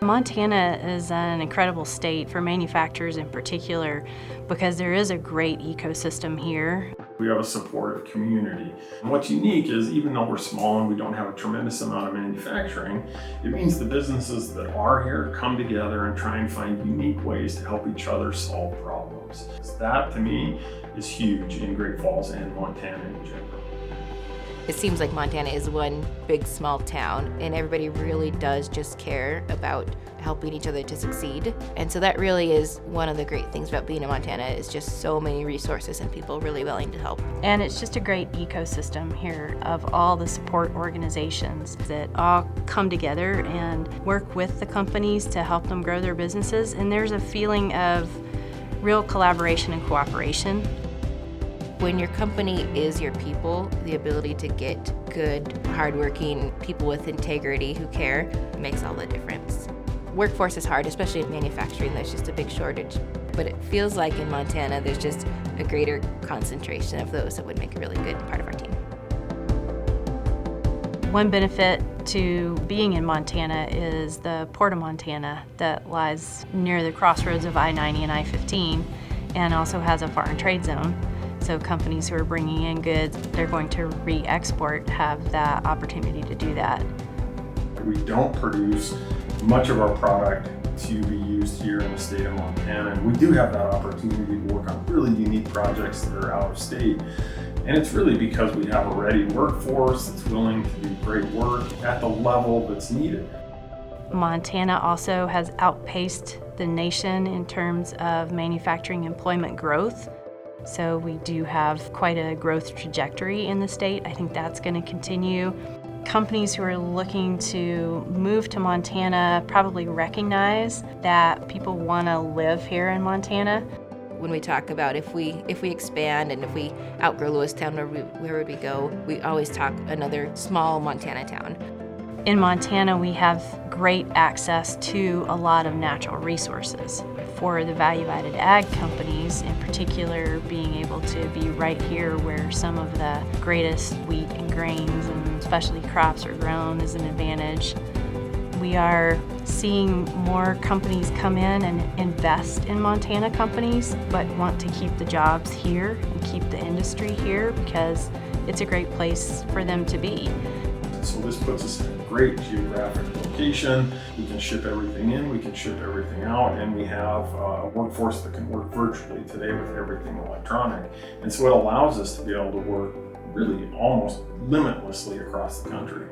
Montana is an incredible state for manufacturers in particular because there is a great ecosystem here. We have a supportive community. And what's unique is even though we're small and we don't have a tremendous amount of manufacturing, it means the businesses that are here come together and try and find unique ways to help each other solve problems. That to me is huge in Great Falls and Montana in general. It seems like Montana is one big small town and everybody really does just care about helping each other to succeed. And so that really is one of the great things about being in Montana is just so many resources and people really willing to help. And it's just a great ecosystem here of all the support organizations that all come together and work with the companies to help them grow their businesses. And there's a feeling of real collaboration and cooperation. When your company is your people, the ability to get good, hardworking people with integrity who care makes all the difference. Workforce is hard, especially in manufacturing. There's just a big shortage. But it feels like in Montana, there's just a greater concentration of those that would make a really good part of our team. One benefit to being in Montana is the Port of Montana that lies near the crossroads of I-90 and I-15 and also has a foreign trade zone. So companies who are bringing in goods they're going to re-export have that opportunity to do that. We don't produce much of our product to be used here in the state of Montana, and we do have that opportunity to work on really unique projects that are out of state. And it's really because we have a ready workforce that's willing to do great work at the level that's needed. Montana also has outpaced the nation in terms of manufacturing employment growth. So we do have quite a growth trajectory in the state. I think that's going to continue. Companies who are looking to move to Montana probably recognize that people want to live here in Montana. When we talk about if we expand and if we outgrow Lewistown, where would we go? We always talk another small Montana town. In Montana, we have great access to a lot of natural resources. For the value-added ag companies, in particular, being able to be right here where some of the greatest wheat and grains and specialty crops are grown is an advantage. We are seeing more companies come in and invest in Montana companies, but want to keep the jobs here and keep the industry here because it's a great place for them to be. So this puts us in a great geographic location. We can ship everything in, we can ship everything out, and we have a workforce that can work virtually today with everything electronic. And so it allows us to be able to work really almost limitlessly across the country.